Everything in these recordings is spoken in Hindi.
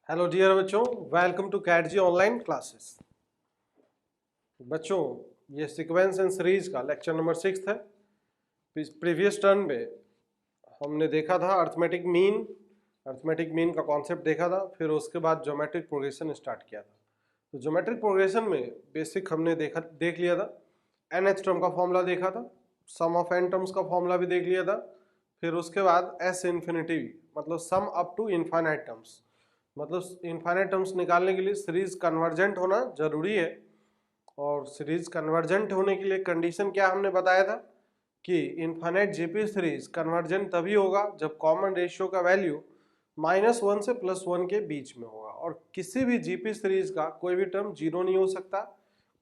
हेलो डियर बच्चों, welcome to CAT G online classes. बच्चों, ये सीक्वेंस एंड सीरीज का लेक्चर नंबर 6 है। प्रीवियस टर्न में हमने देखा था अर्थमेटिक मीन का कॉन्सेप्ट देखा था। फिर उसके बाद ज्योमेट्रिक प्रोग्रेशन स्टार्ट किया था। तो ज्योमेट्रिक प्रोग्रेशन में बेसिक हमने देख लिया था। एन एच टर्म का फॉर्मूला देखा था, सम ऑफ एन टर्म्स का फॉर्मूला भी देख लिया था। फिर उसके बाद एस इन्फिनिटी मतलब sum up to infinite terms, मतलब इनफाइनाइट टर्म्स निकालने के लिए सीरीज कन्वर्जेंट होना जरूरी है। और सीरीज कन्वर्जेंट होने के लिए कंडीशन क्या हमने बताया था कि इनफाइनाइट जीपी सीरीज कन्वर्जेंट तभी होगा जब कॉमन रेशियो का वैल्यू -1 से +1 के बीच में होगा। और किसी भी जीपी सीरीज का कोई भी टर्म जीरो नहीं हो सकता।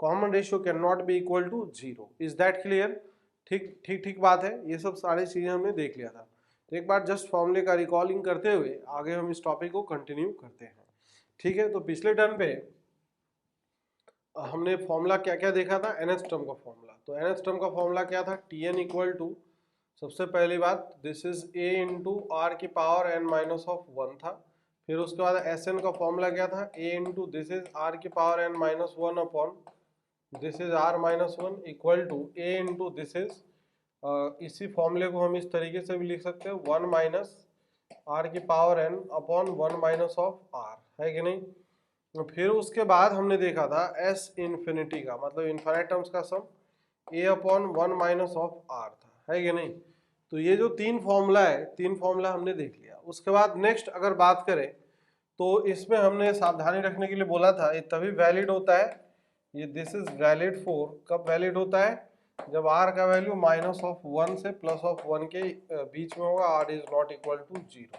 Common ratio can not be equal to zero. Is that clear? ठीक बात है। ये सब सारी चीजें हमने देख लिया था। तो एक बार जस्ट फॉर्मूले का रिकॉलिंग करते हुए आगे हम इस टॉपिक को कंटिन्यू करते हैं। ठीक है, तो पिछले टर्म पे हमने फॉर्मूला क्या क्या देखा था? एनएच टर्म का फॉर्मूला। तो एनएच टर्म का फॉर्मूला क्या था? टी एन इक्वल टू, सबसे पहली बात, this is A into are की पावर एन माइनस ऑफ 1 था। फिर उसके बाद एस एन का फॉर्मूला क्या था? A into this is are की power N minus 1 upon this is R minus 1 equal to A into this is, इसी फॉर्मूले को हम इस तरीके से भी लिख सकते हैं, 1 माइनस आर की power N upon 1 minus of R, है कि नहीं? फिर उसके बाद हमने देखा था एस इन्फिनिटी का मतलब इनफाइनाइट टर्म्स का सम ए अपॉन 1 माइनस ऑफ आर था, है कि नहीं? तो ये जो तीन फॉर्मूला हमने देख लिया। उसके बाद नेक्स्ट अगर बात करें तो इसमें हमने सावधानी रखने के लिए बोला था ये तभी वैलिड होता है, ये दिस इज वैलिड फॉर, कब वैलिड होता है? जब आर का वैल्यू -1 से +1 के बीच में होगा, R is not equal to zero.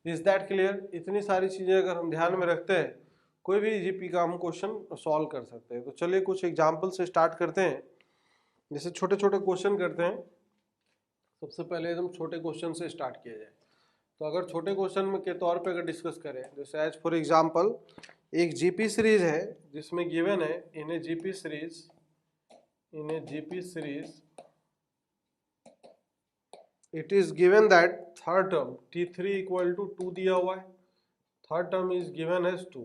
Is that clear? इतनी सारी चीजें अगर हम ध्यान में रखते हैं कोई भी जीपी का हम क्वेश्चन सॉल्व कर सकते हैं। तो चलिए कुछ एग्जाम्पल से स्टार्ट करते हैं। जैसे छोटे छोटे क्वेश्चन करते हैं। सबसे पहले एकदम छोटे क्वेश्चन से स्टार्ट किया जाए। तो अगर छोटे क्वेश्चन में के तौर पे अगर डिस्कस करें, जैसे एज फॉर एग्जांपल एक जीपी सीरीज है जिसमें गिवन है in a GP series it is given that third term t3 equal to 2 दिया हुआ है। Third term is given as 2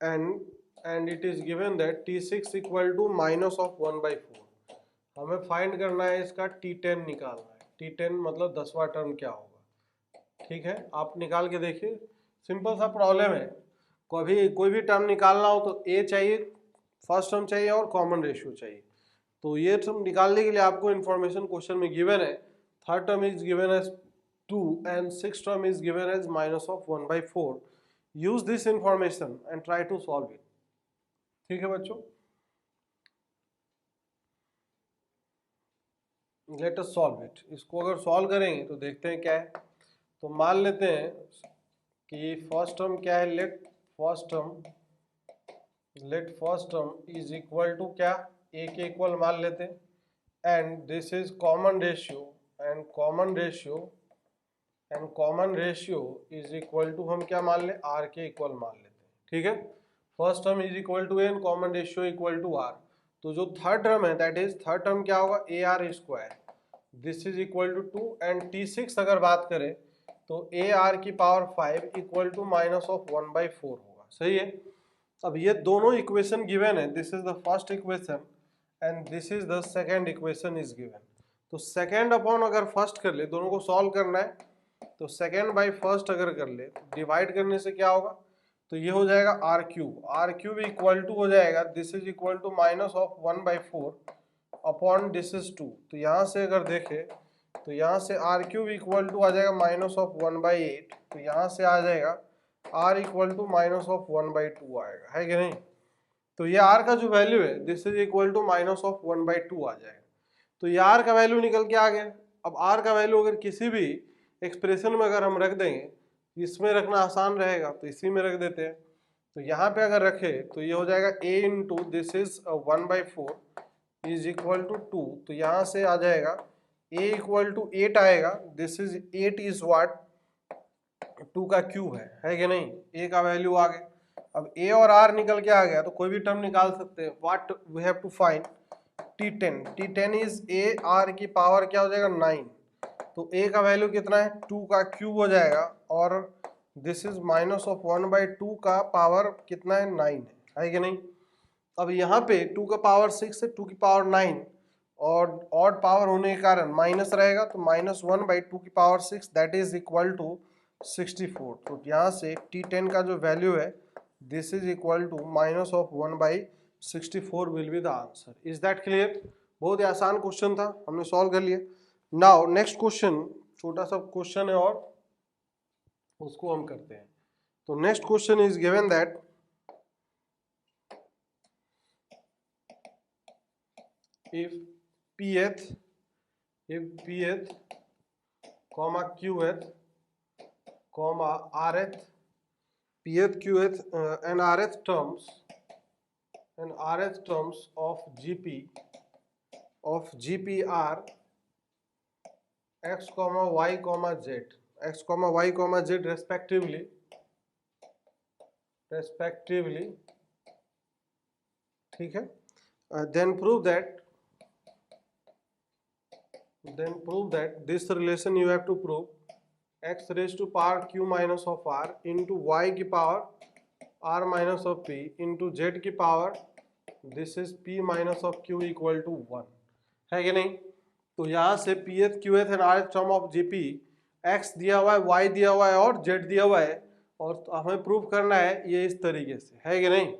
and it is given that t6 equal to -1/4। हमें फाइंड करना है इसका t10 निकालना है। t10 मतलब 10वां टर्म क्या होगा। ठीक है, आप निकाल के देखिए। सिंपल सा प्रॉब्लम है। कोई भी टर्म निकालना हो तो ए चाहिए, फर्स्ट टर्म चाहिए और कॉमन रेशियो चाहिए। तो ये टर्म निकालने के लिए आपको इन्फॉर्मेशन क्वेश्चन में गिवन है। Third term is given as 2 and six term is given as -1/4। Use this information and try to solve it. ठीक है बच्चों, लेट अस सॉल्व इट। इसको अगर सॉल्व करेंगे तो देखते हैं क्या है। तो मान लेते हैं कि फर्स्ट टर्म क्या है, let first term is equal to क्या, ए के इक्वल मान लेते हैं। And this is common ratio is equal to, हम क्या मान ले, आर के इक्वल मान लेते हैं। ठीक है, first term is equal to n, common ratio equal to r. तो जो थर्ड टर्म है दैट इज थर्ड टर्म क्या होगा, a r square, this is equal to 2 and t6 अगर बात करें तो ए आर की पावर 5 इक्वल टू -1/4 होगा। सही है। अब ये दोनों इक्वेशन गिवन है, this is the first equation and this is the second equation is given. तो सेकेंड अपॉन अगर फर्स्ट कर ले, दोनों को सॉल्व करना है तो सेकेंड बाई फर्स्ट अगर कर ले, डिवाइड करने से क्या होगा, तो ये हो जाएगा r³ इक्वल टू हो जाएगा this is equal to -1/4 upon this is 2। तो यहाँ से अगर देखें तो यहाँ से r³ इक्वल टू आ जाएगा -1/8। तो यहाँ से आ जाएगा r इक्वल टू -1/2 आएगा, है कि नहीं? तो ये r का जो वैल्यू है दिस इज इक्वल टू -1/2 आ जाएगा। तो ये r का वैल्यू निकल के आ गया। अब r का वैल्यू अगर किसी भी एक्सप्रेशन में अगर हम रख देंगे, इसमें रखना आसान रहेगा तो इसी में रख देते हैं। तो यहाँ पे अगर रखे तो ये हो जाएगा a into this is 1/4 is equal to 2। तो यहाँ से आ जाएगा a इक्वल टू 8 आएगा, दिस इज 8 इज व्हाट, 2 का क्यूब है कि नहीं? a का वैल्यू आ गया। अब a और r निकल के आ गया तो कोई भी टर्म निकाल सकते हैं। What we have to find, t10 is a r की पावर क्या हो जाएगा 9। तो a का वैल्यू कितना है, 2 का क्यूब हो जाएगा और दिस इज माइनस ऑफ 1/2 का पावर कितना है, 9 है कि नहीं। अब यहाँ पे 2 का पावर 6 है, 2 की पावर 9 और ऑड पावर होने के कारण माइनस रहेगा, तो -1/2 की power 6 that is equal to 64। तो यहाँ से T10 का जो वैल्यू है this is equal to minus of 1/64 will be the answer. Is that clear? बहुत ही आसान क्वेश्चन था, हमने सॉल्व कर लिया। नाउ नेक्स्ट क्वेश्चन, छोटा सा क्वेश्चन है और उसको हम करते हैं। तो next question is given that if pth comma qth comma rth pth qth and rth terms of gp are x comma y comma z respectively ठीक है। then prove that this relation you have to prove x raised to power q minus of r into y की power r minus of p into z की power this is p minus of q equal to 1 है कि नहीं। तो यहाँ से pth qth and rth term of gp x दिया हुआ है, y दिया हुआ है और z दिया हुआ है, और हमें प्रूव करना है ये इस तरीके से, है कि नहीं।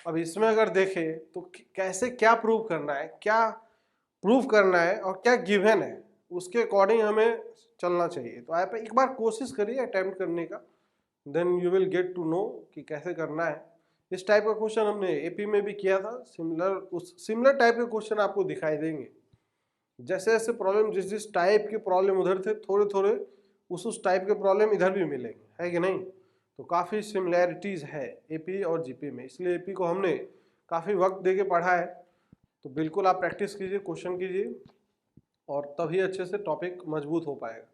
अब इसमें अगर देखें तो कैसे क्या प्रूव करना है, क्या प्रूव करना है और क्या गिवन है, उसके अकॉर्डिंग हमें चलना चाहिए। तो आप एक बार कोशिश करिए अटेम्प्ट करने का, then you will get to know कि कैसे करना है। इस टाइप का क्वेश्चन हमने एपी में भी किया था, सिमिलर टाइप के क्वेश्चन आपको दिखाई देंगे। जैसे जैसे प्रॉब्लम जिस टाइप के प्रॉब्लम उधर थे, थोड़े थोड़े उस टाइप के प्रॉब्लम इधर भी मिलेंगे, है कि नहीं। तो काफ़ी सिमिलैरिटीज़ है एपी और जीपी में, इसलिए एपी को हमने काफ़ी वक्त दे के पढ़ा है। तो बिल्कुल आप प्रैक्टिस कीजिए, क्वेश्चन कीजिए, और तभी अच्छे से टॉपिक मजबूत हो पाएगा।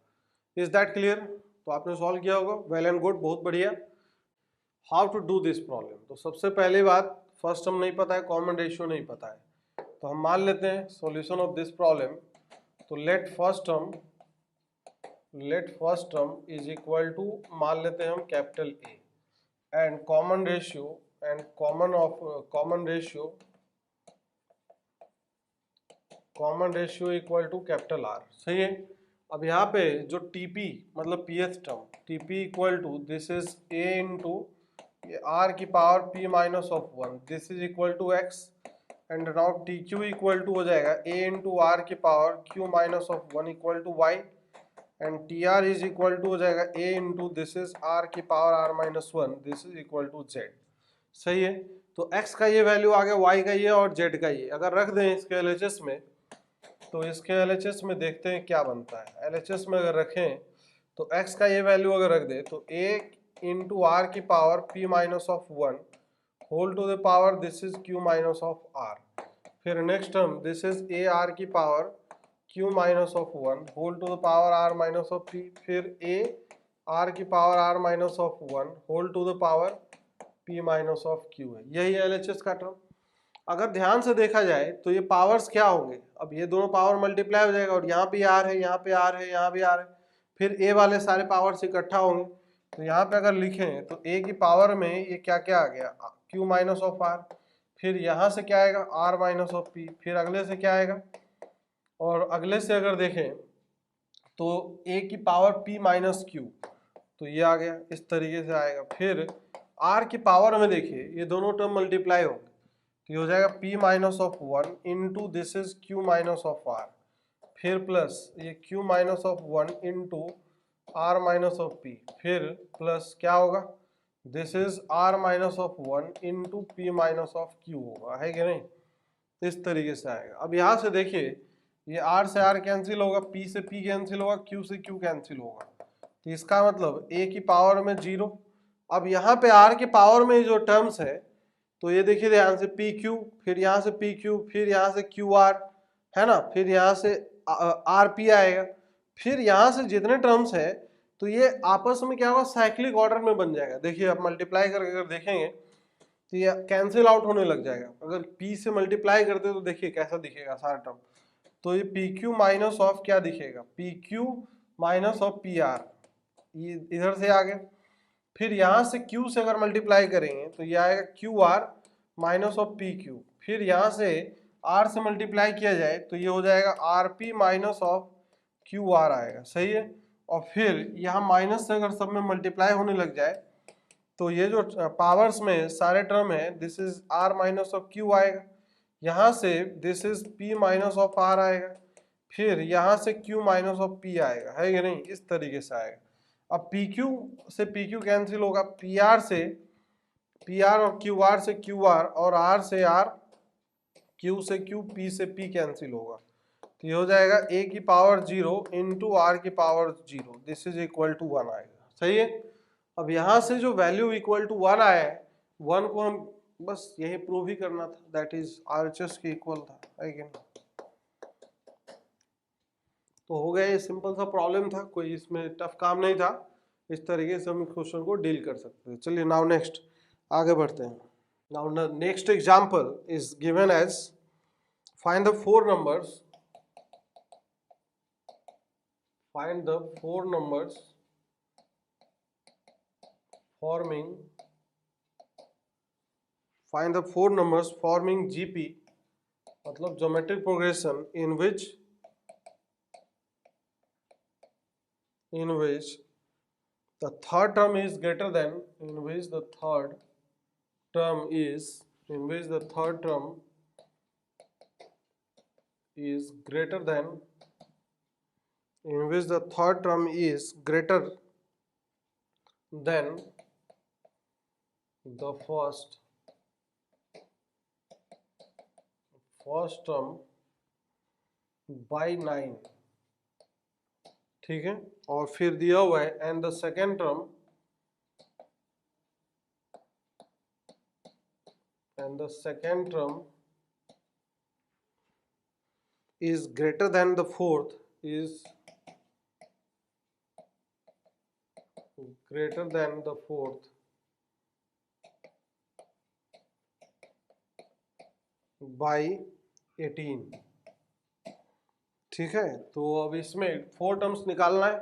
Is that clear? तो आपने सॉल्व किया होगा, वेल एंड गुड, बहुत बढ़िया। How to do this problem? तो सबसे पहली बात, फर्स्ट टर्म नहीं पता है, कॉमन रेशियो नहीं पता है, तो हम मान लेते हैं सॉल्यूशन ऑफ दिस प्रॉब्लम। तो let first term is equal to, मान लेते हैं हम capital A, and common ratio equal to capital R, सही है। अब यहाँ पे जो टीपी मतलब pth term, TP equal to this is A into are की power P minus of 1, this is equal to X, and now T Q equal to हो जाएगा ए इंटू आर की power Q minus of 1 equal to y, and t r is equal to हो जाएगा ए इंटू दिस इज आर की power r minus 1, this is equal to z, सही है। तो x का ये वैल्यू आ गया, y का ये और z का ये, अगर रख दें इसके LHS में, तो इसके LHS में देखते हैं क्या बनता है। LHS में अगर रखें तो x का ये वैल्यू अगर रख दे तो a इंटू आर की power p minus of 1 whole to the power this is q minus of r, फिर next term this is a R की power q minus of 1 whole to the power r minus of p, फिर a आर की power r minus of 1 whole to the power p minus of q है। यही है LHS का टर्म। अगर ध्यान से देखा जाए तो ये पावर्स क्या होंगे, अब ये दोनों पावर मल्टीप्लाई हो जाएगा, और यहाँ पे आर है, यहाँ पे आर है, यहाँ भी आर है, फिर ए वाले सारे पावर्स इकट्ठा होंगे। तो यहाँ पे अगर लिखें तो ए की पावर में ये क्या क्या आ गया, क्यू माइनस ऑफ आर, फिर यहाँ से क्या आएगा आर माइनस ऑफ पी, फिर अगले से क्या आएगा, और अगले से अगर देखें तो ए की पावर पी माइनस क्यू, तो ये आ गया, इस तरीके से आएगा। फिर आर की पावर में देखिए ये दोनों टर्म मल्टीप्लाई होंगे, तो ये हो जाएगा p minus of 1 into this is q minus of r, फिर प्लस ये q minus of 1 into r minus of p, फिर प्लस क्या होगा this is r minus of 1 into p minus of q होगा, है कि नहीं। इस तरीके से आएगा। अब यहाँ से देखिए ये r से r कैंसिल होगा, p से p कैंसिल होगा, q से q कैंसिल होगा, तो इसका मतलब a की पावर में 0। अब यहाँ पे r की पावर में जो टर्म्स है, तो ये देखिए ध्यान से पी क्यू, फिर यहाँ से पी क्यू, फिर यहाँ से क्यू आर, है ना, फिर यहाँ से आर पी आएगा, फिर यहाँ से जितने टर्म्स है तो ये आपस में क्या होगा साइक्लिक ऑर्डर में बन जाएगा। देखिए आप मल्टीप्लाई करके अगर देखेंगे तो ये कैंसिल आउट होने लग जाएगा। अगर पी से मल्टीप्लाई करते तो देखिए कैसा दिखेगा सारा टर्म, तो ये पी क्यू माइनस ऑफ क्या दिखेगा, P Q minus of P R, ये इधर से आ गया। फिर यहाँ से Q से अगर मल्टीप्लाई करेंगे तो ये आएगा QR माइनस ऑफ PQ। फिर यहाँ से R से मल्टीप्लाई किया जाए तो ये हो जाएगा RP माइनस ऑफ QR आएगा, सही है। और फिर यहाँ माइनस से अगर सब में मल्टीप्लाई होने लग जाए तो ये जो पावर्स में सारे टर्म है, this is R minus of Q आएगा। यहाँ से this is P minus of R आएगा। फिर यहाँ से Q माइनस ऑफ P आएगा, है कि नहीं, इस तरीके से आएगा। अब PQ से PQ कैंसिल होगा, PR से PR और QR से QR और R से R, Q से Q, P से P कैंसिल होगा। तो ये हो जाएगा A की पावर 0 इंटू R की power 0, this is equal to 1 आएगा, सही है। अब यहाँ से जो वैल्यू इक्वल टू 1 आया है, 1 को हम बस यही प्रूव ही करना था, दैट इज RHS के इक्वल था, है कि नहीं। तो हो गया, ये सिंपल सा प्रॉब्लम था, कोई इसमें टफ काम नहीं था। इस तरीके से हम इस क्वेश्चन को डील कर सकते हैं। चलिए नाउ नेक्स्ट आगे बढ़ते हैं। Now next example is given as find the four numbers forming GP, मतलब geometric progression in which the third term is greater than the third term is greater than the first term by 9, ठीक है। और फिर दिया हुआ है and the second term is greater than the fourth by 18, ठीक है। तो अब इसमें 4 टर्म्स निकालना है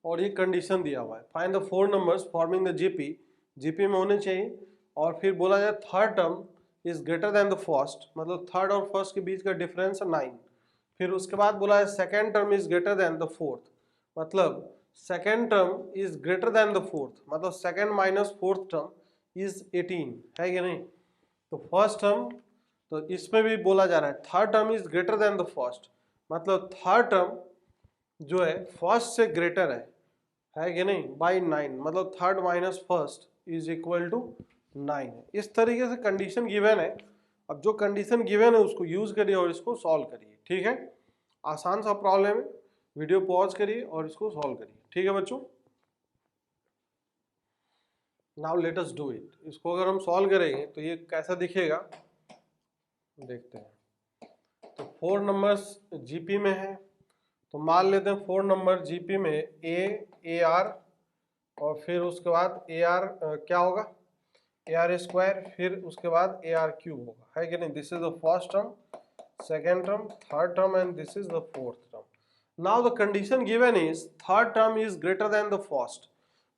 और ये कंडीशन दिया हुआ है, find the 4 numbers forming the GP में होने चाहिए। और फिर बोला जाए third term is greater than the first, मतलब थर्ड और फर्स्ट के बीच का डिफरेंस है 9। फिर उसके बाद बोला है second term is greater than the fourth, मतलब second term is greater than the fourth, मतलब second minus fourth term is 18, है कि नहीं। तो फर्स्ट टर्म, तो इसमें भी बोला जा रहा है third term is greater than the first, मतलब थर्ड टर्म जो है फर्स्ट से ग्रेटर है कि नहीं, बाई 9, मतलब third minus first is equal to 9 है। इस तरीके से कंडीशन गिवन है। अब जो कंडीशन गिवन है उसको यूज करिए और इसको सॉल्व करिए, ठीक है। आसान सा प्रॉब्लम है, वीडियो पॉज करिए और इसको सॉल्व करिए, ठीक है बच्चों। Now let us do it. इसको अगर हम सॉल्व करेंगे तो ये कैसा दिखेगा, देखते हैं। तो 4 नंबर्स जीपी में है, तो मान लेते हैं 4 नंबर जीपी में ए आर और फिर उसके बाद ए आर क्या होगा, ए आर स्क्वायर, फिर उसके बाद ए आर क्यूब होगा, है कि नहीं। This is the first term, second term, third term, and this is the fourth term. Now the condition given is third term is greater than the first,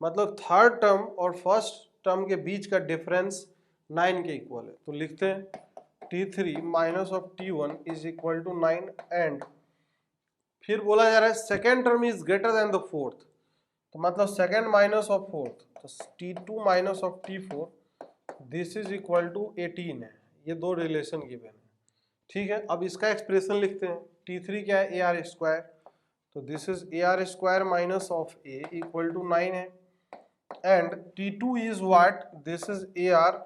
मतलब थर्ड टर्म और फर्स्ट टर्म के बीच का डिफरेंस 9 के इक्वल है। तो लिखते हैं T3 minus of T1 is equal to 9 and फिर बोला जा रहा है second term is greater than the fourth, तो मतलब सेकेंड माइनस ऑफ फोर्थ, तो T2 minus of T4 this is equal to 18 है। ये दो रिलेशन गिवन है, ठीक है। अब इसका एक्सप्रेशन लिखते हैं। T3 क्या है, ए आर स्क्वायर, तो this is a r square minus of a equal to 9 है and T2 is what, this is a r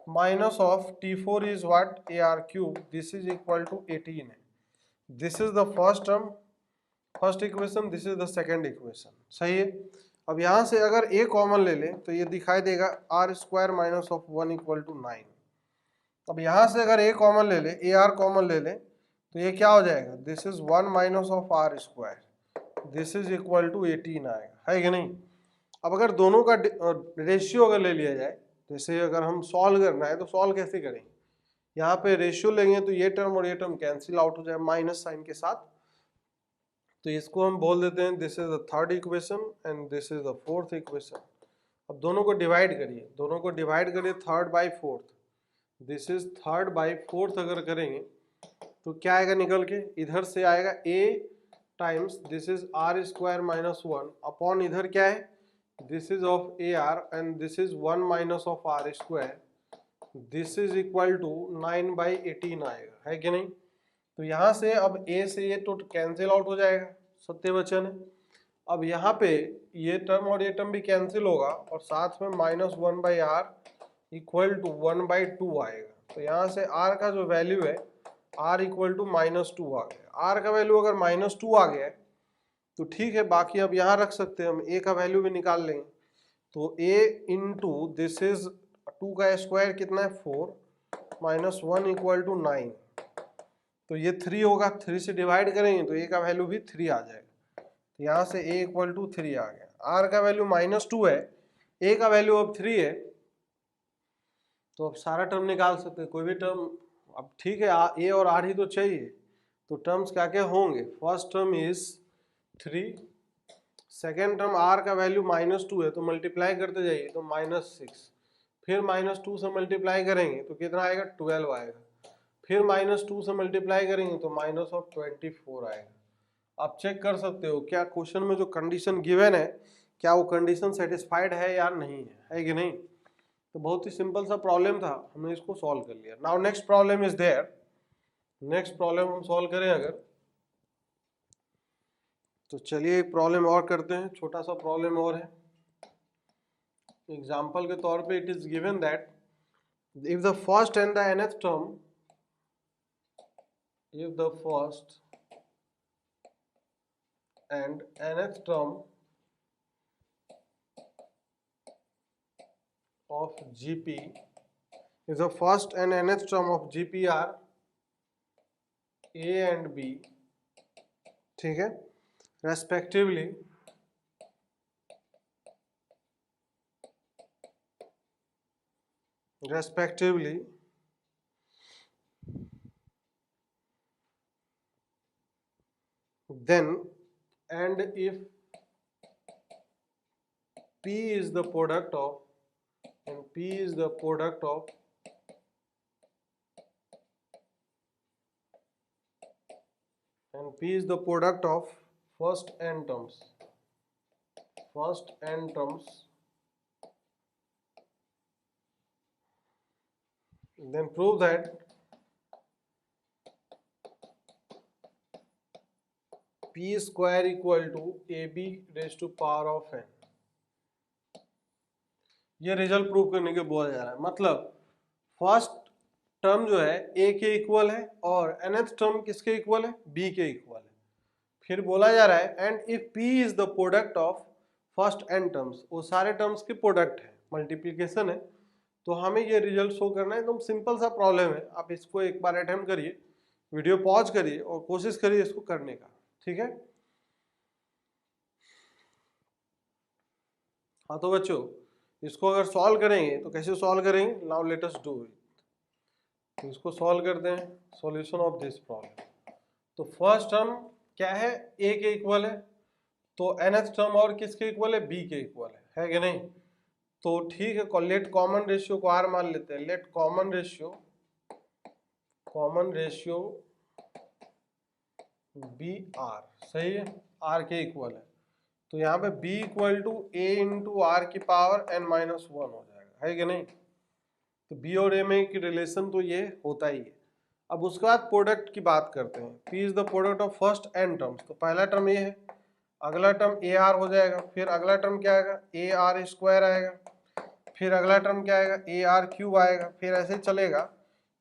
minus of T4 is what, a r cube, this is equal to 18 है। This is the first term, first equation, this is the second equation, सही है। अब यहाँ से अगर ए कॉमन ले लें तो ये दिखाई देगा r square minus of 1 equal to 9। अब यहाँ से अगर ए कॉमन ले ले, ए आर कॉमन ले ले, तो ये क्या हो जाएगा, this is 1 minus of r square, this is equal to 18 आएगा, है कि नहीं। अब अगर दोनों का रेशियो अगर ले लिया जाए, जैसे अगर हम सॉल्व करना है तो सॉल्व कैसे करेंगे, यहाँ पे रेशियो लेंगे तो ये टर्म और ये टर्म कैंसिल आउट हो जाए माइनस साइन के साथ। तो इसको हम बोल देते हैं this is the third equation and this is the fourth equation. अब अब दोनों को डिवाइड करिए, third by fourth, this is third by fourth अगर करेंगे तो क्या आएगा निकल के, इधर से आएगा a times this is r square minus 1 upon इधर क्या है, this is of a r and this is 1 minus of r square, this is equal to 9/18 आएगा, है कि नहीं। तो यहाँ से अब a से ये तो कैंसिल आउट हो जाएगा, सत्य वचन है। अब यहाँ पे ये टर्म और ये टर्म भी कैंसिल होगा और साथ में -1/r इक्वल टू 1/2 आएगा। तो यहाँ से r का जो वैल्यू है r इक्वल टू -2 आ गया। r का वैल्यू अगर -2 आ गया तो ठीक है, बाकी अब यहाँ रख सकते हैं हम, a का वैल्यू भी निकाल लेंगे। तो a इंटू दिस इज 2 का स्क्वायर कितना है 4 -1 इक्वल टू 9, तो ये 3 होगा, 3 से डिवाइड करेंगे तो a का वैल्यू भी 3 आ जाएगा। तो यहाँ से a इक्वल टू 3 आ गया। r का वैल्यू -2 है, a का वैल्यू अब 3 है, तो अब सारा टर्म निकाल सकते हैं, कोई भी टर्म। अब ठीक है, a और r ही तो चाहिए, तो टर्म्स क्या क्या होंगे, first term is 3, second term r का वैल्यू -2 है तो मल्टीप्लाई करते जाइए तो -6, फिर -2 से मल्टीप्लाई करेंगे तो कितना आएगा 12 आएगा, फिर -2 से मल्टीप्लाई करेंगे तो -24 आएगा। आप चेक कर सकते हो क्या क्वेश्चन में जो कंडीशन गिवन है क्या वो कंडीशन सेटिस्फाइड है या नहीं है कि नहीं। तो बहुत ही सिंपल सा प्रॉब्लम था, हमने इसको सॉल्व कर लिया। Now next problem is there, next problem हम सॉल्व करें अगर, तो चलिए एक प्रॉब्लम और करते हैं, छोटा सा प्रॉब्लम और है। एग्जाम्पल के तौर पे it is given that if the first and the nth term, if the first and nth term of GP, if the first and nth term of GP are A and B, ठीक है, respectively then and if P is the product of first n terms, then prove that P square equal to AB raised to power of n। ये रिजल्ट प्रूव करने के बोला जा रहा है, मतलब फर्स्ट टर्म जो है A के इक्वल है और nth टर्म किसके इक्वल है, B के इक्वल है। फिर बोला जा रहा है and if P is the product of first n terms, वो सारे टर्म्स के प्रोडक्ट है, मल्टीप्लीकेशन है। तो हमें ये रिजल्ट शो करना है, एकदम सिंपल सा प्रॉब्लम है। आप इसको एक बार अटेम्प्ट करिए, वीडियो पॉज करिए और कोशिश करिए इसको करने का, ठीक है। हाँ तो बच्चों इसको अगर सॉल्व करेंगे तो कैसे सॉल्व करेंगे, now let us do it. तो इसको सॉल्व करते हैं, सॉल्यूशन ऑफ दिस प्रॉब्लम। तो फर्स्ट टर्म क्या है, a के इक्वल है, तो nth टर्म और किसके इक्वल है, b के इक्वल है कि नहीं। तो ठीक है, लेट कॉमन रेशियो को r मान लेते हैं, let common ratio be r, सही है, r के इक्वल है। तो यहाँ पे b equal to a into are की पावर n-1 हो जाएगा, है कि नहीं। तो b और a में की रिलेशन तो ये होता ही है। अब उसके बाद प्रोडक्ट की बात करते हैं, p is the product of first n terms. तो पहला टर्म ये है, अगला टर्म ए आर हो जाएगा, फिर अगला टर्म क्या आएगा, ए आर स्क्वायर आएगा, फिर अगला टर्म क्या आएगा, ए आर क्यूब आएगा, फिर ऐसे चलेगा,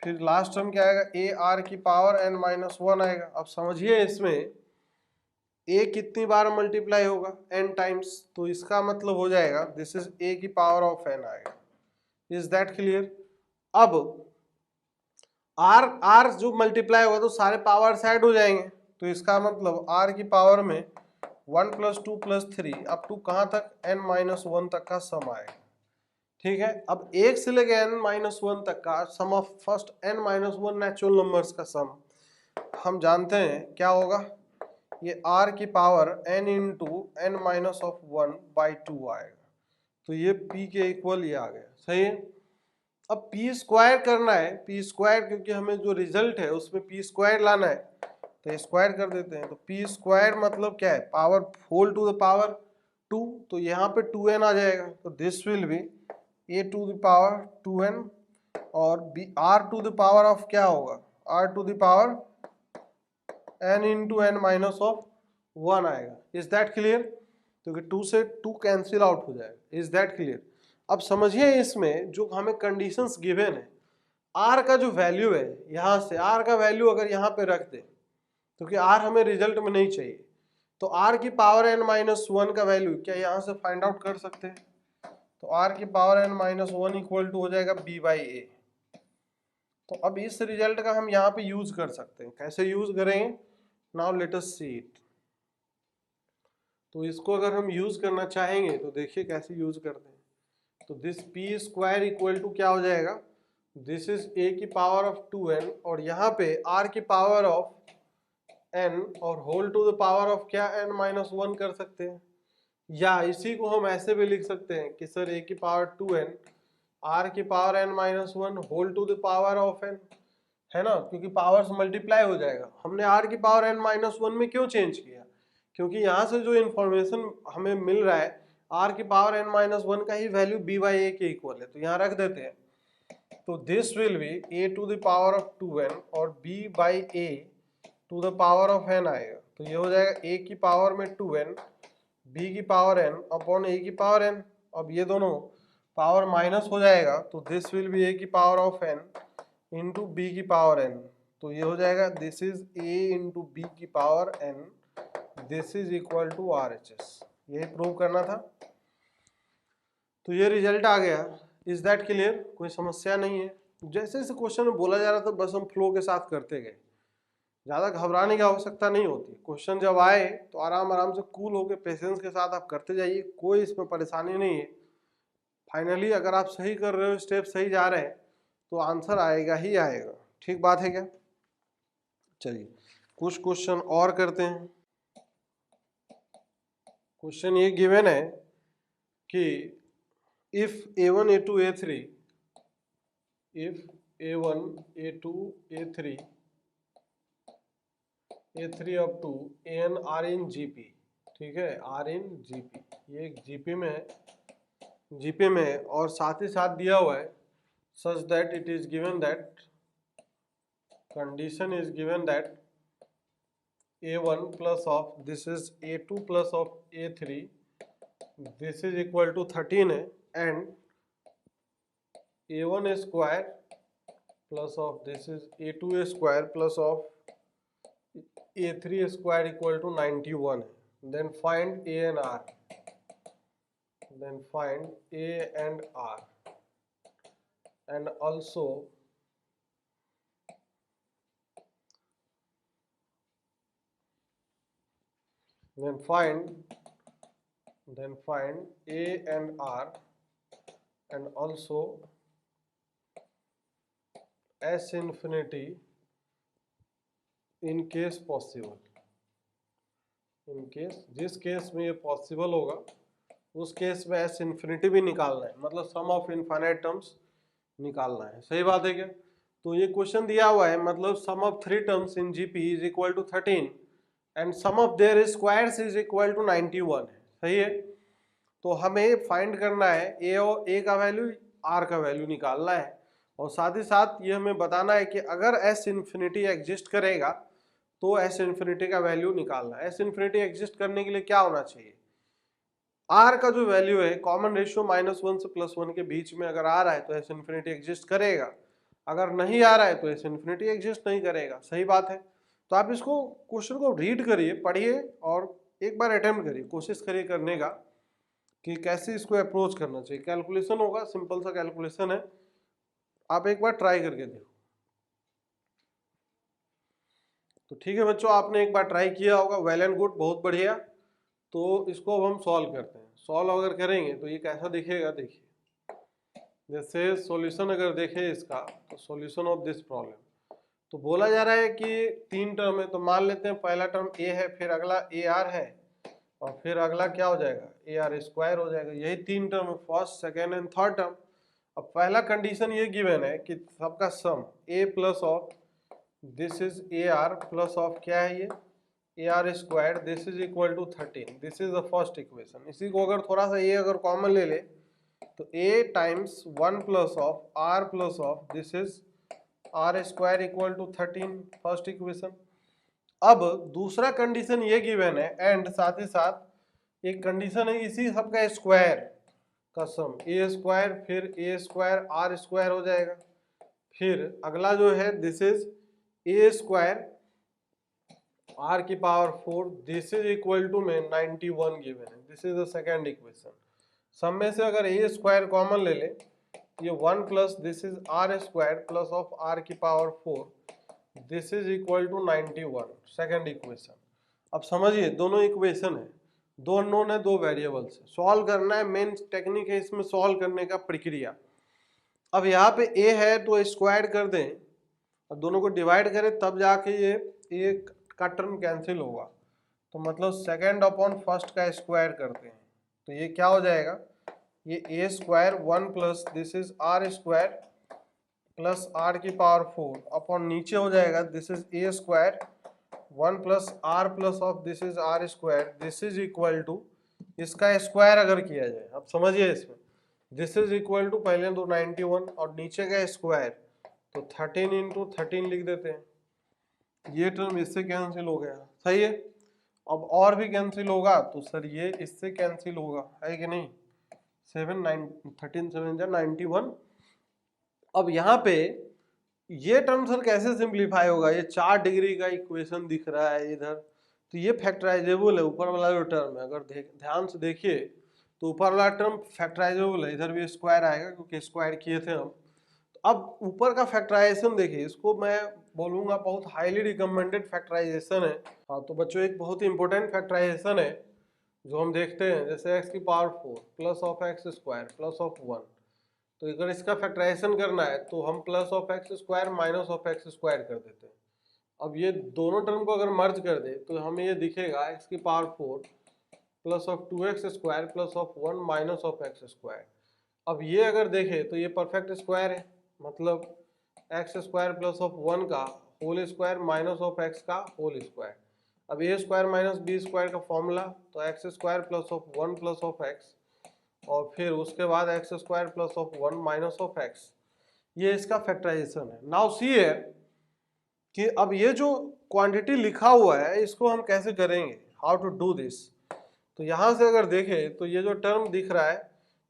फिर लास्ट टर्म क्या आएगा, ए आर की पावर n-1 आएगा। अब समझिए इसमें a कितनी बार मल्टीप्लाई होगा, n टाइम्स, तो इसका मतलब हो जाएगा दिस इज a की पावर ऑफ n आएगा। Is that clear. अब r जो मल्टीप्लाई होगा तो सारे पावर ऐड हो जाएंगे, तो इसका मतलब r की पावर में 1 + 2 + 3 अप टू कहाँ तक, n-1 तक का सम आएगा, ठीक है। अब 1 से लेके n-1 तक का sum of first n-1 natural numbers का सम हम जानते हैं क्या होगा, ये r की पावर n इंटू n-1/2 आएगा। तो ये p के इक्वल ये आ गया, सही है। अब p स्क्वायर करना है, p स्क्वायर, क्योंकि हमें जो रिजल्ट है उसमें p स्क्वायर लाना है, तो स्क्वायर कर देते हैं। तो p स्क्वायर मतलब क्या है, power whole to the power 2, तो यहाँ पे 2n आ जाएगा, तो this will be a to the power 2n, और b r to the power of क्या होगा, r to the power n into n minus of 1 आएगा। Is that clear? क्योंकि 2 से 2 कैंसिल आउट हो जाएगा। Is that clear? अब समझिए इसमें जो हमें कंडीशंस गिवन है, r का जो वैल्यू है, यहाँ से r का वैल्यू अगर यहाँ पे रख दे, क्योंकि r हमें रिजल्ट में नहीं चाहिए, तो r की पावर n माइनस 1 का वैल्यू क्या यहाँ से फाइंड आउट कर सकते हैं? तो r की power n minus 1 equal to हो जाएगा b बाई ए। तो अब इस रिजल्ट का हम यहाँ पे यूज कर सकते हैं। कैसे यूज करेंगे? Now let us see it. तो इसको अगर हम यूज करना चाहेंगे तो देखिए कैसे यूज करते हैं। तो this p square equal to क्या हो जाएगा, दिस इज ए की पावर ऑफ 2n, और यहाँ पे r की पावर ऑफ n और whole to the power of क्या n माइनस 1 कर सकते हैं। या इसी को हम ऐसे भी लिख सकते हैं कि सर a की पावर 2n r की power n minus 1 whole to the power of n, है ना, क्योंकि पावर्स मल्टीप्लाई हो जाएगा। हमने r की पावर n माइनस 1 में क्यों चेंज किया? क्योंकि यहाँ से जो इंफॉर्मेशन हमें मिल रहा है r की पावर n माइनस 1 का ही वैल्यू b बाई ए के इक्वल है, तो यहाँ रख देते हैं। तो this will be a to the power of 2n और b by a to the power of n आएगा। तो ये हो जाएगा a की पावर में 2n, b की पावर n अपॉन a की पावर n। अब ये दोनों पावर माइनस हो जाएगा, तो दिस विल बी a की पावर ऑफ n इंटू बी की पावर n। तो ये हो जाएगा दिस इज a इंटू बी की power n, this is equal to RHS। यही प्रूव करना था। तो ये रिजल्ट आ गया। Is that clear? कोई समस्या नहीं है। जैसे जैसे क्वेश्चन में बोला जा रहा था बस हम फ्लो के साथ करते गए, ज़्यादा घबराने की आवश्यकता नहीं होती। क्वेश्चन जब आए तो आराम आराम से कूल होकर पेशेंस के साथ आप करते जाइए, कोई इसमें परेशानी नहीं है। फाइनली अगर आप सही कर रहे हो, स्टेप सही जा रहे हैं, तो आंसर आएगा ही आएगा। ठीक बात है क्या? चलिए कुछ क्वेश्चन और करते हैं। क्वेश्चन ये गिवन है कि if a1 a2 a3, if a1 a2 a3 a3 up to an are in GP, ठीक है, आर इन GP, ये एक GP में है, GP में है, और साथ ही साथ दिया हुआ है such that it is given that condition is given that a1 plus of this is a2 plus of a3, this is equal to 13 है, and a1 square plus of this is a2 square plus of a3 square equal to 91 है। Then find a and r, then find a and r, and also then find a and r, and also s infinity in case possible, in case जिस केस में ये पॉसिबल होगा उस केस में s इन्फिनिटी भी निकालना है, मतलब सम ऑफ इनफाइनाइट टर्म्स निकालना है। सही बात है क्या? तो ये क्वेश्चन दिया हुआ है, मतलब sum of 3 terms in GP is equal to 13 and sum of their squares is equal to 91 है। सही है। तो हमें फाइंड करना है ए का वैल्यू, आर का वैल्यू निकालना है, और साथ ही साथ ये हमें बताना है कि अगर एस इन्फिनिटी एग्जिस्ट करेगा तो एस इन्फिनिटी का वैल्यू निकालना है। एस इन्फिनिटी एग्जिस्ट करने के लिए क्या होना चाहिए, आर का जो वैल्यू है कॉमन रेशियो -1 से +1 के बीच में अगर आ रहा है तो एस इन्फिनिटी एग्जिस्ट करेगा, अगर नहीं आ रहा है तो एस इन्फिनिटी एग्जिस्ट नहीं करेगा। सही बात है। तो आप इसको क्वेश्चन को रीड करिए, पढ़िए, और एक बार अटेम्प्ट करिए, कोशिश करिए करने का कि कैसे इसको अप्रोच करना चाहिए। कैलकुलेशन होगा, सिंपल सा कैलकुलेशन है, आप एक बार ट्राई करके देखो। तो ठीक है बच्चों, आपने एक बार ट्राई किया होगा, वेल एंड गुड, बहुत बढ़िया। तो इसको अब हम सॉल्व करते हैं। सॉल्व अगर करेंगे तो ये कैसा दिखेगा, देखिए जैसे सॉल्यूशन अगर देखें इसका, तो सॉल्यूशन ऑफ दिस प्रॉब्लम, तो बोला जा रहा है कि 3 टर्म है, तो मान लेते हैं पहला टर्म ए है, फिर अगला ए आर है, और फिर अगला क्या हो जाएगा, ए आर स्क्वायर हो जाएगा। यही तीन टर्म है, first second and third term. अब पहला कंडीशन ये गिवन है कि सबका sum a plus of this is a r plus of क्या है ये a r square, this is equal to 13। This is the first equation. इसी को अगर थोड़ा सा ए अगर कॉमन ले ले तो a times 1 plus of r plus of this is r square equal to 13, first equation. अब दूसरा कंडीशन ये गिवन है एंड साथ ही साथ एक कंडीशन है इसी सबका स्क्वायर का सम ए स्क्वायर, फिर ए स्क्वायर आर स्क्वायर हो जाएगा। फिर अगला जो है this is a square r की power 4, this is equal to में 91 गिवन है। This is the second equation. सब में से अगर ए स्क्वायर कॉमन ले ले, ये 1 plus this is r square plus of r की power 4, this is equal to 91, second equation. अब समझिए दोनों इक्वेशन है, दो अननोन है, दो वेरिएबल्स है, सॉल्व करना है। मेन टेक्निक है इसमें सॉल्व करने का प्रक्रिया। अब यहाँ पे ए है तो स्क्वायर कर दें और दोनों को डिवाइड करें तब जाके ये ए का टर्म कैंसिल होगा। तो मतलब सेकेंड अपॉन फर्स्ट का स्क्वायर करते हैं तो ये क्या हो जाएगा, ये a square 1 plus this is r square plus r की पावर 4 अपॉन नीचे हो जाएगा this is a square 1 plus r plus of this is r square, this is equal to इसका स्क्वायर अगर किया जाए, अब समझिए इसमें दिस इज इक्वल टू पहले तो 91 और नीचे का स्क्वायर तो 13 इंटू 13 लिख देते हैं। ये टर्म इससे कैंसिल हो गया, सही है। अब और भी कैंसिल होगा तो सर ये इससे कैंसिल होगा, है कि नहीं। 7 9 13 7 जा 91। अब यहाँ पे ये टर्म सर कैसे सिंप्लीफाई होगा, ये 4 डिग्री का इक्वेशन दिख रहा है इधर, तो ये फैक्टराइजेबल है। ऊपर वाला जो टर्म है अगर ध्यान से देखिए तो ऊपर वाला टर्म फैक्टराइजेबल है, इधर भी स्क्वायर आएगा क्योंकि स्क्वायर किए थे हम। अब ऊपर का फैक्टराइजेशन देखिए, इसको मैं बोलूँगा बहुत हाईली रिकमेंडेड फैक्टराइजेशन है। हाँ तो बच्चों एक बहुत ही इंपॉर्टेंट फैक्टराइजेशन है जो हम देखते हैं, जैसे एक्स की power 4 plus of x square plus of 1। तो अगर इसका फैक्टराइजेशन करना है तो हम plus of x square minus of x square कर देते हैं। अब ये दोनों टर्म को अगर मर्ज कर दे तो हमें ये दिखेगा एक्स की power 4 plus of 2x square plus of 1 minus of x square. अब ये अगर देखें तो ये परफेक्ट स्क्वायर है, मतलब एक्स स्क्वायर प्लस ऑफ 1 का whole square minus of x का होल स्क्वायर। अब a square minus b square का फॉर्मूला तो x square plus of 1 plus of x और फिर उसके बाद x square plus of 1 minus of x, ये इसका फैक्टराइजेशन है। नाउ सी है कि अब ये जो क्वांटिटी लिखा हुआ है इसको हम कैसे करेंगे, हाउ टू डू दिस। तो यहाँ से अगर देखें तो ये जो टर्म दिख रहा है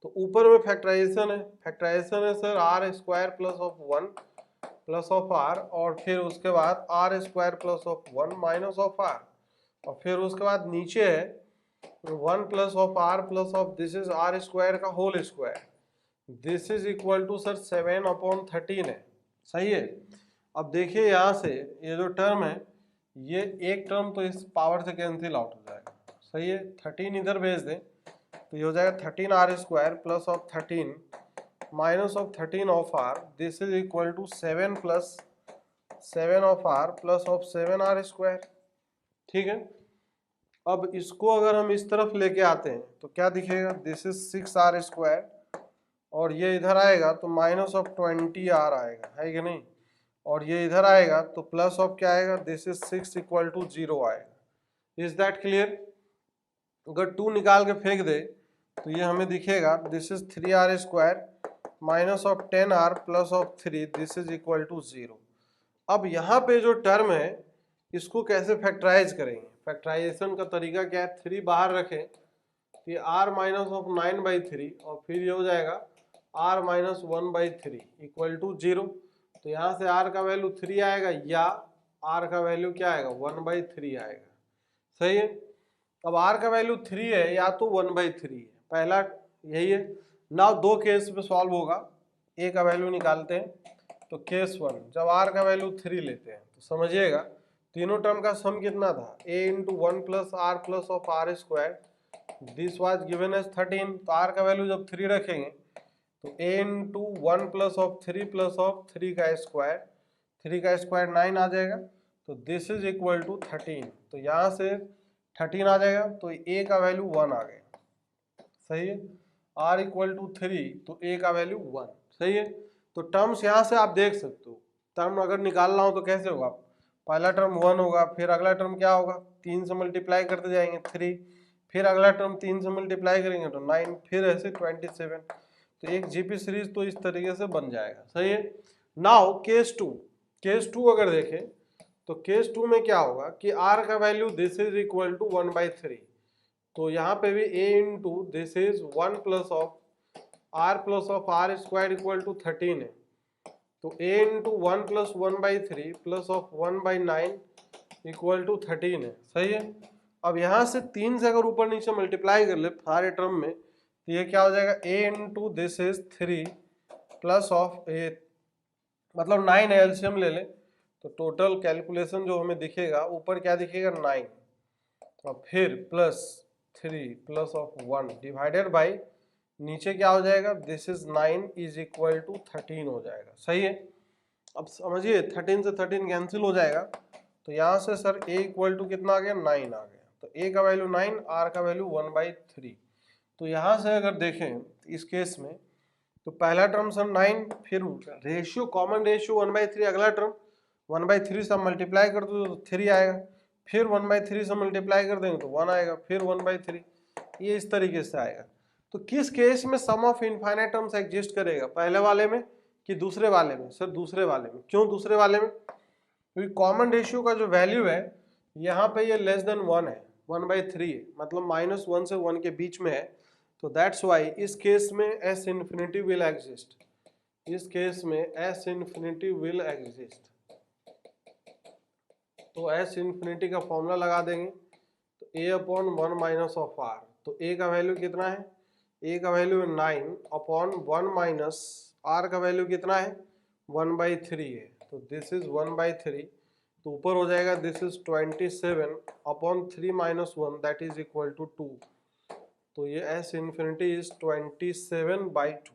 तो ऊपर में फैक्टराइजेशन है, फैक्टराइजेशन है sir r square plus of 1 plus of r और फिर उसके बाद r square plus of 1 minus of r और फिर उसके बाद नीचे है 1 plus of r plus of this is r square का whole square, this is equal to sir 7 upon 13 है, सही है। अब देखिए यहाँ से ये जो टर्म है ये एक टर्म तो इस पावर से कैंसिल आउट हो जाएगा, सही है। 13 इधर भेज दें तो ये हो जाएगा 13 r square plus of 13 minus of 13 of r, this is equal to 7 plus 7 of r plus of 7 r square, ठीक है। अब इसको अगर हम इस तरफ लेके आते हैं तो क्या दिखेगा, दिस इज 6 आर स्क्वायर और ये इधर आएगा तो माइनस ऑफ 20 आर आएगा, है कि नहीं। और ये इधर आएगा तो प्लस ऑफ क्या आएगा, दिस इज 6 इक्वल टू 0 आएगा। Is that clear. अगर 2 निकाल के फेंक दे तो ये हमें दिखेगा this is 3 r square minus of 10 r plus of 3, this is equal to 0। अब यहाँ पे जो टर्म है इसको कैसे फैक्टराइज करेंगे, फैक्टराइजेशन का तरीका क्या है, 3 बाहर रखें तो ये r माइनस ऑफ 9/3 और फिर ये हो जाएगा r माइनस 1/3 इक्वल टू 0। तो यहाँ से r का वैल्यू 3 आएगा या r का वैल्यू क्या आएगा 1/3 आएगा, सही है। अब r का वैल्यू 3 है या तो 1/3 है, पहला यही है ना। दो केस में सॉल्व होगा, a का वैल्यू निकालते हैं तो केस 1 जब r का वैल्यू 3 लेते हैं तो समझिएगा तीनों टर्म का सम कितना था, a into 1 plus r plus of r square, this was given as 13। तो r का वैल्यू जब 3 रखेंगे तो a into 1 plus of 3 plus of 3 का स्क्वायर, 3 का स्क्वायर 9 आ जाएगा तो दिस इज इक्वल टू 13। तो यहाँ से 13 आ जाएगा, तो ए का वैल्यू 1 आ गया, सही है। r इक्वल टू 3, तो ए का वैल्यू 1, सही है। तो टर्म्स यहाँ से आप देख सकते हो, टर्म अगर निकालना हो तो कैसे होगा, पहला टर्म 1 होगा, फिर अगला टर्म क्या होगा, 3 से मल्टीप्लाई करते जाएंगे 3, फिर अगला टर्म 3 से मल्टीप्लाई करेंगे तो 9, फिर ऐसे 27। तो एक जीपी सीरीज तो इस तरीके से बन जाएगा, सही है। नाउ केस 2 अगर देखें तो केस 2 में क्या होगा कि r का value this is equal to 1/3, तो यहाँ पे भी a into this is 1 plus of r square equal to 13 है, तो a into 1 plus 1/3 plus of 1/9 equal to 13 है, सही है। अब यहाँ से 3 से अगर ऊपर नीचे मल्टीप्लाई कर ले सारे टर्म में, तो ये क्या हो जाएगा, a into this is 3 plus of a, मतलब 9 एलसीएम ले ले, तो टोटल कैलकुलेशन जो हमें दिखेगा ऊपर क्या दिखेगा 9, और फिर plus 3 plus of 1 divided by नीचे क्या हो जाएगा, this is 9 is equal to 13 हो जाएगा, सही है। अब समझिए 13 से 13 कैंसिल हो जाएगा, तो यहाँ से सर a इक्वल टू कितना आ गया, 9 आ गया, तो a का वैल्यू 9, r का वैल्यू 1/3। तो यहाँ से अगर देखें इस केस में, तो पहला टर्म सर 9, फिर रेशियो कॉमन रेशियो 1/3, अगला टर्म 1/3 से मल्टीप्लाई कर दो तो 3 आएगा, फिर 1/3 से मल्टीप्लाई कर देंगे तो 1 आएगा, फिर 1/3, ये इस तरीके से आएगा। तो किस केस में सम ऑफ इनफाइनाइट टर्म्स एग्जिस्ट करेगा, पहले वाले में कि दूसरे वाले में, सर दूसरे वाले में। क्यों दूसरे वाले में, क्योंकि कॉमन रेशियो का जो वैल्यू है यहाँ पे ये लेस देन 1 है, 1/3 है, मतलब -1 से 1 के बीच में है, तो दैट्स वाई इस केस में s इन्फिनिटी विल एग्जिस्ट, इस केस में s इन्फिनिटी विल एग्जिस्ट। तो s इन्फिनिटी का फॉर्मूला लगा देंगे, तो a/1 माइनस ऑफ r, तो a का वैल्यू कितना है, a का वैल्यू है 9/1 माइनस r का वैल्यू कितना है 1/3 है, तो दिस इज 1/3, तो ऊपर हो जाएगा this is 27/3 minus 1 that is equal to 2, तो ये s इन्फिनिटी इज 27/2।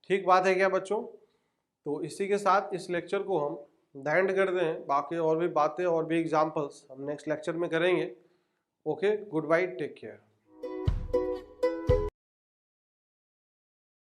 ठीक बात है क्या बच्चों। तो इसी के साथ इस लेक्चर को हम एंड करते हैं, बाकी और भी बातें और भी एग्जांपल्स हम नेक्स्ट लेक्चर में करेंगे। Okay, good bye, take care.